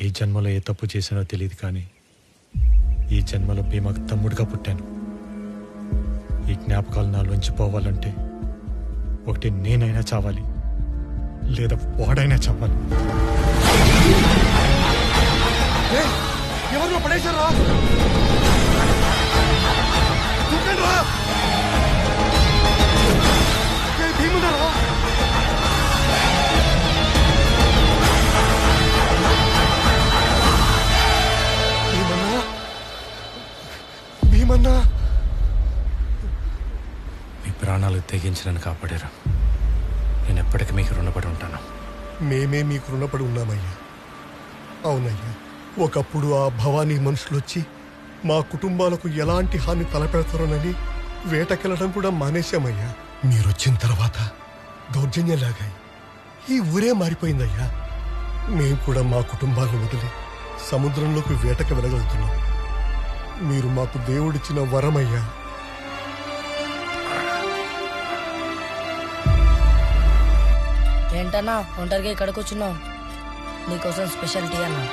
ఈ జన్మలో ఏ తప్పు చేశానో తెలియదు, కానీ ఈ జన్మలో భీమాకు తమ్ముడిగా పుట్టాను. ఈ జ్ఞాపకాలు నాలోంచి పోవాలంటే ఒకటి నేనైనా చావాలి, లేదా వాడైనా చావాలి. ఎవరిలో పడేశారా? భీమున్నారా? భీమన్నా, మీ ప్రాణాలు తెగించడానికి కాపాడారు. నేను ఎప్పటికీ మీకు రుణపడి ఉంటాను. మేమే మీకు రుణపడి ఉన్నామయ్యా. అవునయ్యా, ఒకప్పుడు ఆ భవానీ మనుషులొచ్చి మా కుటుంబాలకు ఎలాంటి హాని తలపెడతారోనని వేటకెళ్ళడం కూడా మానేశామయ్యా. మీరొచ్చిన తర్వాత దౌర్జన్యంలాగాయి ఈ ఊరే మారిపోయిందయ్యా. మేం కూడా మా కుటుంబాలను వదిలి సముద్రంలోకి వేటకి వెళ్ళగలుగుతున్నాం. మీరు మాకు దేవుడిచ్చిన వరమయ్యా. ఏంటన్నా ఒంటరిగా ఇక్కడ కూర్చున్నావు? నీకోసం స్పెషల్ టీ అన్నా.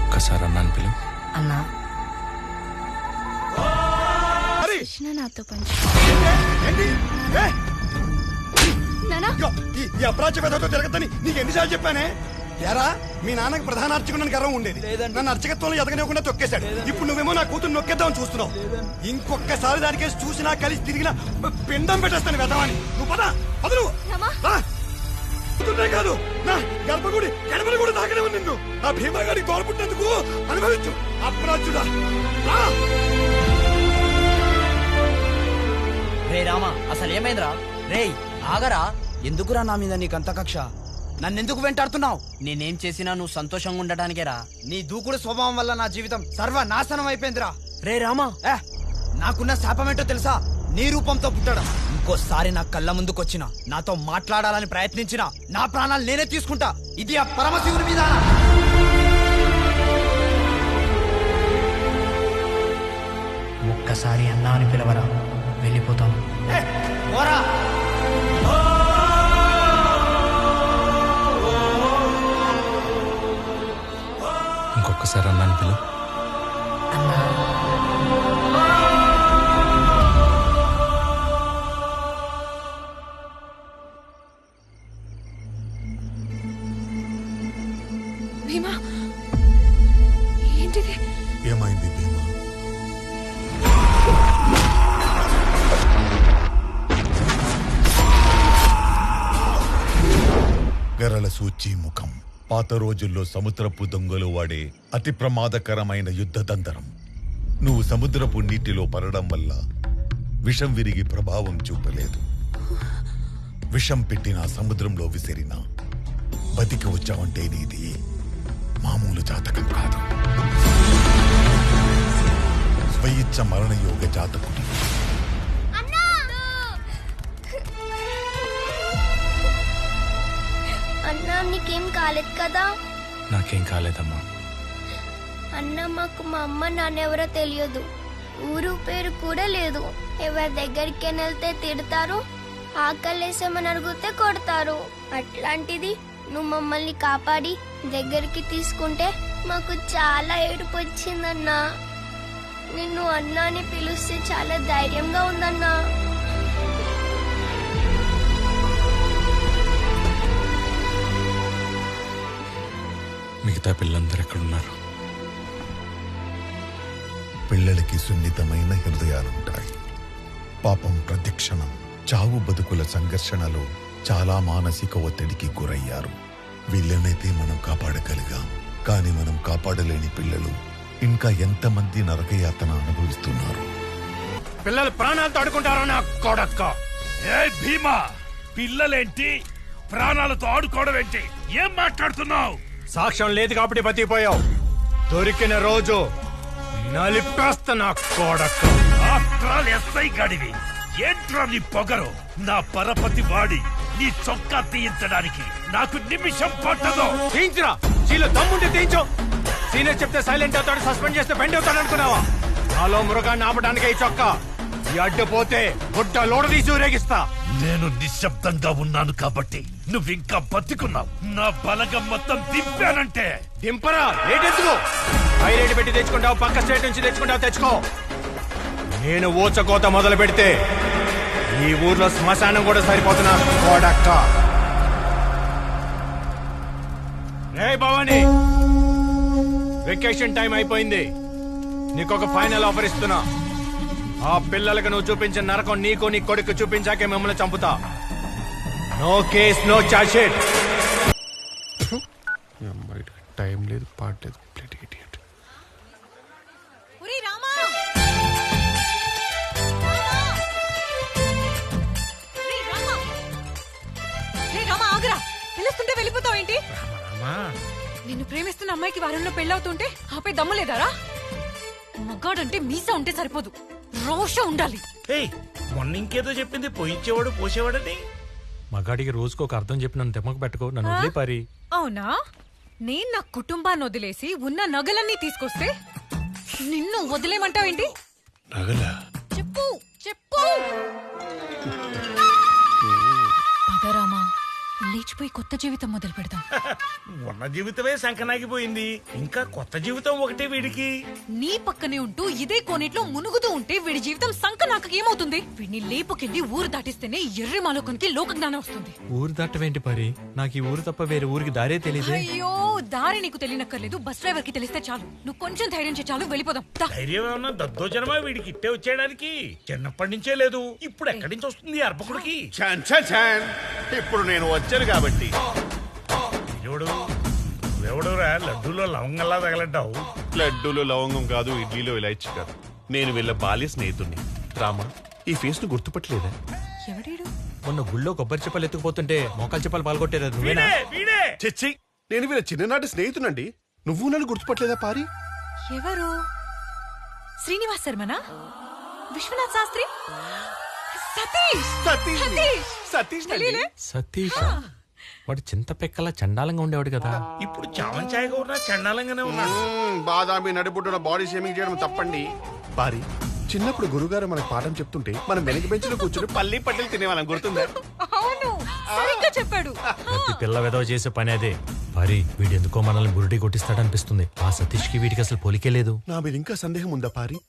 ఒకసారి అన్నాను పిలు. అన్నా నాతో పంచు. ఈ అప్రాచ్య పెద్దతో తిరగద్దని నీకు ఎన్నిసార్లు చెప్పానే? ఎరా, మీ నాన్నకి ప్రధాన అర్చకుని గర్వం ఉండేది, నన్ను అర్చకత్వంలో ఎదగనివ్వకుండా తొక్కేశాడు. ఇప్పుడు నువ్వేమో నా కూతురు నొక్కేద్దామని చూస్తున్నావు. ఇంకొకసారి దానికేసి చూసినా కలిసి తిరిగినా పిండం పెట్టేస్తాను వెదవాని. నువ్వు పద పద, నువ్వు కాదు నా గర్భగుడి గడపలు కూడా తాకనేవు నిన్ను. ఆ భీమాగాడి తోడుపుట్టినందుకు అనుభవించు అప్రాచ్యుడా. రే రామా, అసలు ఏమైందిరా? రేయ్ ఆగరా, ఎందుకురా నా మీద నీకంత కక్ష? నన్నెందుకు వెంటాడుతున్నావు? నేనేం చేసినా నువ్వు సంతోషంగా ఉండటానికేరా. నీ దూకుడు స్వభావం వల్ల నా జీవితం సర్వనాశనం అయిపోయిందిరా. రే రామా, నాకున్న శాపమేంటో తెలుసా? నీ రూపంతో పుట్టడం. ఇంకోసారి నా కళ్ళ ముందుకొచ్చిన, నాతో మాట్లాడాలని ప్రయత్నించిన, నా ప్రాణాలు నేనే తీసుకుంటా. ఇది ఆ పరమశివుని మీద. ఒక్కసారి అన్నా అని పిలవరా, వెళ్ళిపోతాను. ఇంకొకసారి అన్నాను పిలు. భీమా, ఏంటిది? ఏమైంది భీమా? గరళ సూచి ముఖం. పాత రోజుల్లో సముద్రపు దొంగలు వాడే అతి ప్రమాదకరమైన యుద్ధదంతరం. నువ్వు సముద్రపు నీటిలో పడడం వల్ల విషం విరిగి ప్రభావం చూపలేదు. విషం పెట్టిన సముద్రంలో విసిరినా బతికి వచ్చావంటే నీది మామూలు జాతకం కాదు. స్వయిచ్ఛ మరణయోగ జాతకుడి. అన్నా, నీకేం కాలేదు కదా? నాకేం కాలేదమ్మా. అన్న, మాకు మా అమ్మ నాన్నెవరో తెలియదు, ఊరు పేరు కూడా లేదు. ఎవరి దగ్గరికి వెళ్తే తిడతారు, ఆకలేసామని అడిగితే కొడతారు. అట్లాంటిది నువ్వు మమ్మల్ని కాపాడి దగ్గరికి తీసుకుంటే మాకు చాలా ఏడుపు వచ్చిందన్నా. నిన్ను అన్నా అని పిలిస్తే చాలా ధైర్యంగా ఉందన్నా. మిగతా పిల్లలందరూ ఎక్కడున్నారు? పిల్లలకి సున్నితమైన హృదయాలుంటాయి. పాపం ప్రతిక్షణం చావు బతుకుల సంఘర్షణలో చాలా మానసిక ఒత్తిడికి గురయ్యారు. వీళ్ళనైతే మనం కాపాడగలిగాం, కానీ మనం కాపాడలేని పిల్లలు ఇంకా ఎంతమంది నరకయాతన అనుభవిస్తున్నారు. పిల్లలు ప్రాణాలతో ఆడుకుంటారో నా కొడక్క. ఏ భీమా, పిల్లలేంటి ప్రాణాలతో ఆడుకోవడం ఏంటి? ఏం మాట్లాడుతున్నావు? సాక్ష్యం లేదు కాబట్టి బతికిపోయావు. దొరికిన రోజు నలిపేస్తా నా కొడక్క. ఆఫ్టర్ ఎస్ఐ గడివి ఏంట్రా నీ పొగరు? నా పరపతి వాడి నీ చొక్కా తీయించడానికి నాకు నిమిషం పట్టదు. తీయించురా, చీలో దమ్ముంటే తీయించు. సీనియర్ చెప్తే సైలెంట్ అవుతాడు, సస్పెండ్ చేస్తే బెండ్ అవుతాడు అనుకున్నావా? నాలో మృగాన్ని ఆపడానికి ఈ చొక్కా. అడ్డుపోతే గుడ్డ లోడ తీసి ఊరేగిస్తా. నేను నిశ్శబ్దంగా ఉన్నాను కాబట్టి నువ్వింకా బతికున్నావు. నా బలగం మొత్తం దింపానంటే దింపరా, రేటెందుకు? హై రేటు పెట్టి తెచ్చుకుంటావు, పక్క స్టేట్ నుంచి తెచ్చుకుంటావు, తెచ్చుకో. నేను ఊచకోత మొదలు పెడితే ఈ ఊర్లో శ్మశానం కూడా సరిపోతున్నా కోడక్క. రే భవాని, వెకేషన్ టైం అయిపోయింది. నీకొక ఫైనల్ ఆఫర్ ఇస్తున్నా. ఆ పిల్లలకు నువ్వు చూపించిన నరకం నీకు నీ కొడుకు చూపించాకే మిమ్మల్ని చంపుతా. No case no charge sheet. Time లేదు, పాట లేదు. పిలుస్తుంటే వెళ్ళిపోతావు ఏంటి? నిన్ను ప్రేమిస్తున్న అమ్మాయికి వారంలో పెళ్ళవుతుంటే ఆపై దమ్ము లేదారా? మగాడంటే మీసా ఉంటే సరిపోదు, రోషం ఉండాలి. మొన్న ఇంకేదో చెప్పింది, పోయించేవాడు పోసేవాడని. మగాడికి రోజుకు ఒక అర్థం చెప్పి నన్ను తెమ్మకు పెట్టుకో, నన్ను వదిలే పారి. అవునా? నేను నా కుటుంబాన్ని వదిలేసి ఉన్న నగలన్నీ తీసుకొస్తే నిన్ను వదిలేమంటావేంటి? నగలా? చెప్పు చెప్పు. పదరామా, లేచిపోయి కొత్త జీవితం మొదలు పెడదాం. ఉన్న జీవితమే సంకనాగిపోయింది, ఇంకా కొత్త జీవితం ఒకటే వీడికి. నీ పక్కనే ఉంటూ ఇదే కోనేట్లో మునుగుతూ ఉంటే వీడి జీవితం సంకనాక ఏమవుతుంది? వీడిని లేపుకెళ్ళి ఊరు దాటిస్తేనే ఎర్రి మాలోకానికి లోక జ్ఞానం వస్తుంది. ఊరు దాటవేంటి పారి? నాకు ఈ ఊరు తప్ప వేరే ఊరికి దారే తెలియదు. అయ్యో, దారి నీకు తెలియనక్కర్లేదు, బస్ డ్రైవర్ కి తెలిస్తే చాలు. నువ్వు కొంచెం ధైర్యం చేయి చాలు, వెళ్ళిపోదాం. ధైర్యం ఏమన్నా దద్దోజనమా వీడికి ఇట్టే వచ్చేయడానికి? చిన్నప్పటి నుంచే లేదు, ఇప్పుడు ఎక్కడి నుంచి వస్తుంది అర్పకుడికి? ఇప్పుడు నేను వచ్చాను కాబట్టి. ఎవడురా లడ్డూలో లవంగంలా తగలడ్డావు? లడ్డూలో లవంగం కాదు, ఇడ్లీలో ఇలాచి కాదు. నేను వీళ్ళ బాల్య స్నేహితుడిని. రామా, ఈ ఫేస్ ను గుర్తుపట్టలేదా? ఎవడీడు? మొన్న గుళ్ళో కొబ్బరి చెప్పలు ఎత్తుకుపోతుంటే మోకాలు చెప్పలు పాల్గొట్టేది నువ్వేనా? చెచ్చి, నేను వీళ్ళ చిన్ననాటి స్నేహితునండి. నువ్వు నన్ను గుర్తుపట్టలేదా పారి? ఎవరు? శ్రీనివాస్ శర్మనా? విశ్వనాథ్ శాస్త్రి? సతీష్? సతీష్ తెలియలే? సతీష్ వాడు చింత పెక్కలా చండాలంగా ఉండేవాడు కదా. ఇప్పుడు చామంచాయగా ఉన్నా చండాలంగానే ఉన్నాడు. బాదామి నడిపుట్టున బాడీ షేమింగ్ చేయడం తప్పండి. పారి, చిన్నప్పుడు గురుగారు మనకు పాఠం చెప్తుంటే మనం వెనక బెంచ్లో కూర్చొని పల్లి పట్టెలు తినేవాళ్ళం, గుర్తుందా? అవును, సరిగ్గా చెప్పాడు. ప్రతి పిల్ల వెదవ చేసే పని అదే. పారి, వీడెందుకో మనల్ని బురుడి కొట్టిస్తాడనిపిస్తుంది. ఆ సతీష్ కి వీడికి అసలు పోలికే లేదు. నా మీద ఇంకా సందేహం ఉందా పారి?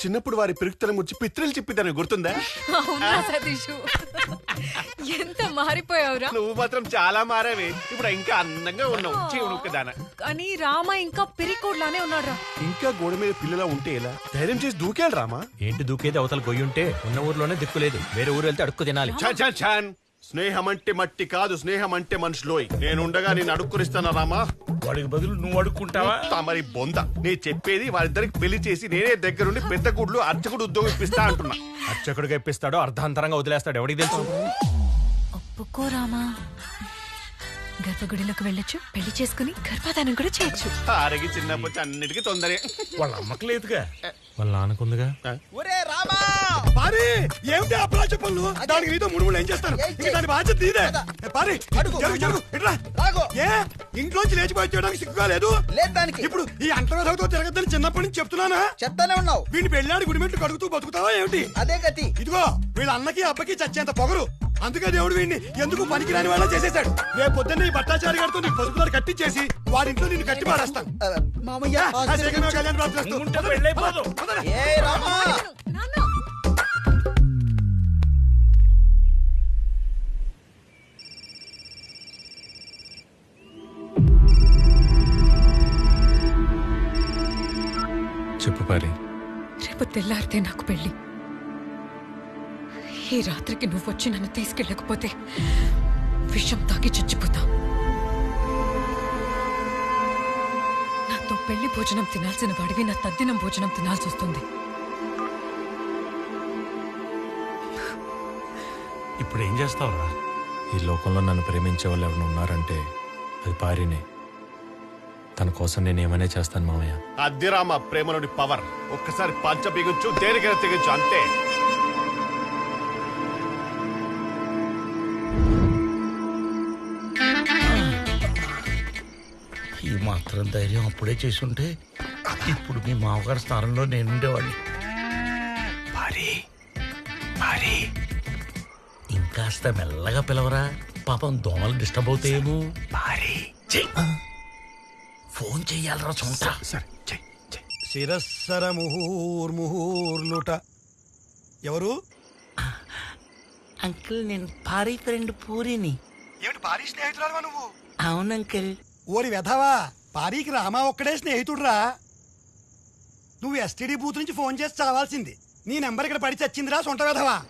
చిన్నప్పుడు వారి పిరుక్తల ముచ్చి పిత్రలు చెప్పిద్దని గుర్తుందా? అవునా సతీష్, ఎంత మారిపోయావురా. నువ్వు మాత్రం చాలా మారావే. ఇప్పుడు ఇంకా అందంగా ఉన్నావు, చెవునుక్కదాన. కానీ రామ ఇంకా పిరికోడ్లానే ఉన్నాడు. ఇంకా గోడ మీద పిల్లలా ఉంటే ఎలా? ధైర్యం చేసి దూకేయాలి రామా. ఏంటి దూకేది? అవతల గొయ్యుంటే ఉన్న ఊర్లోనే దిక్కులేదు, వేరే ఊరు వెళ్తే అడుక్కు తినాలి. స్నేహం అంటే మట్టి కాదు, స్నేహం అంటే మనుషులోయ్. నేనుండగా నేను అడుక్కునిస్తానా రామా? వాడికి బదులు నువ్వు అడుక్కుంటావా? తమరి బొంద. నేను చెప్పేది వారిద్దరికి పెళ్లి చేసి నేనే దగ్గరుండి పెద్ద గుడ్లు అర్చకుడు ఉద్యోగం ఇప్పిస్తా అంటున్నా. అర్చకుడిగా ఇప్పిస్తాడో అర్ధాంతరంగా వదిలేస్తాడు, ఎవడికి తెలుసు? ఒప్పుకో రామా, గర్భగుడిలోకి వెళ్ళొచ్చు, పెళ్లి చేసుకుని గర్భధానం కూడా చేయొచ్చు. ఆరగి చిన్నప్పుడు అన్నిటికీ తొందరే. వాళ్ళ అమ్మకి లేదుగా, వాళ్ళ నాన్నకుందిగా. ఏమిటి అప్లా చెప్పలు? దానికి నీతో ముడుములు ఏం చేస్తాను? దాని బాధ్యత నీదే. పారి, జరుగు, ఇట్రా. ఏ ఇంట్లోంచి లేచిపోయి చేయడానికి సిగ్గుగా లేదు? ఇప్పుడు ఈ అంటరాతో తిరగద్దని చిన్నప్పటి నుంచి చెప్తున్నానా? చెప్తానే ఉన్నావు. వీడిని పెళ్ళాడి గుడిమెట్లు కడుగుతూ బతుకుతావా ఏమిటి? అదే గతి. ఇదిగో వీళ్ళ అన్నకి అబ్బకి చచ్చేంత పొగరు. అందుకే దేవుడు వీడిని ఎందుకు పనికిరాని వాళ్ళ చేసేశాడు. రేపు పొద్దున్న ఈ భట్టాచారి గారితో నీ పసుపుదారు కట్టించేసి వాడింట్లో నిన్ను కట్టి పారేస్తాను. మామయ్య, కళ్యాణ చెప్పు పారి. రేపు తెల్లారితే నాకు పెళ్లి. ఈ రాత్రికి నువ్వు వచ్చి నన్ను తీసుకెళ్ళకపోతే విషం తాగి చచ్చిపోతా. నాతో పెళ్లి భోజనం తినాల్సిన వాడివి నా తద్దినం భోజనం తినాల్సి వస్తుంది. ఇప్పుడు ఏం చేస్తావురా? ఈ లోకంలో నన్ను ప్రేమించే వాళ్ళు ఎవరు ఉన్నారంటే అది పారినే. తన కోసం నేను ఏమైనా చేస్తాను మామయ్య. అద్దె రామ ప్రేమలోని పవర్. ఒక్కసారి పంచ బిగించు, దేనికైనా తెగించు, అంతే. ఈ మాత్రం ధైర్యం అప్పుడే చేసుంటే ఇప్పుడు మీ మామగారి స్థానంలో నేను ఉండేవాడిని. పారి, ఇంకాస్త మెల్లగా పిలవరా, పాపం దోమలు డిస్టర్బ్ అవుతాయేమో. ఫోన్ చెయ్యాలరా చోట. శిరస్సర ముహూర్ముహూర్లుట. ఎవరు? అంకుల్, నేను పారీ ఫ్రెండ్ పూరిని. ఏమిటి పారీ స్నేహితురాలువా నువ్వు? అవును అంకుల్. ఓరి వెధవా, పారీకి రామా ఒక్కడే స్నేహితుడురా. నువ్వు ఎస్టీడీ బూత్ నుంచి ఫోన్ చేసి చావాల్సింది. నీ నెంబర్ ఇక్కడ పడి చచ్చిందిరా సొంట వెధవా.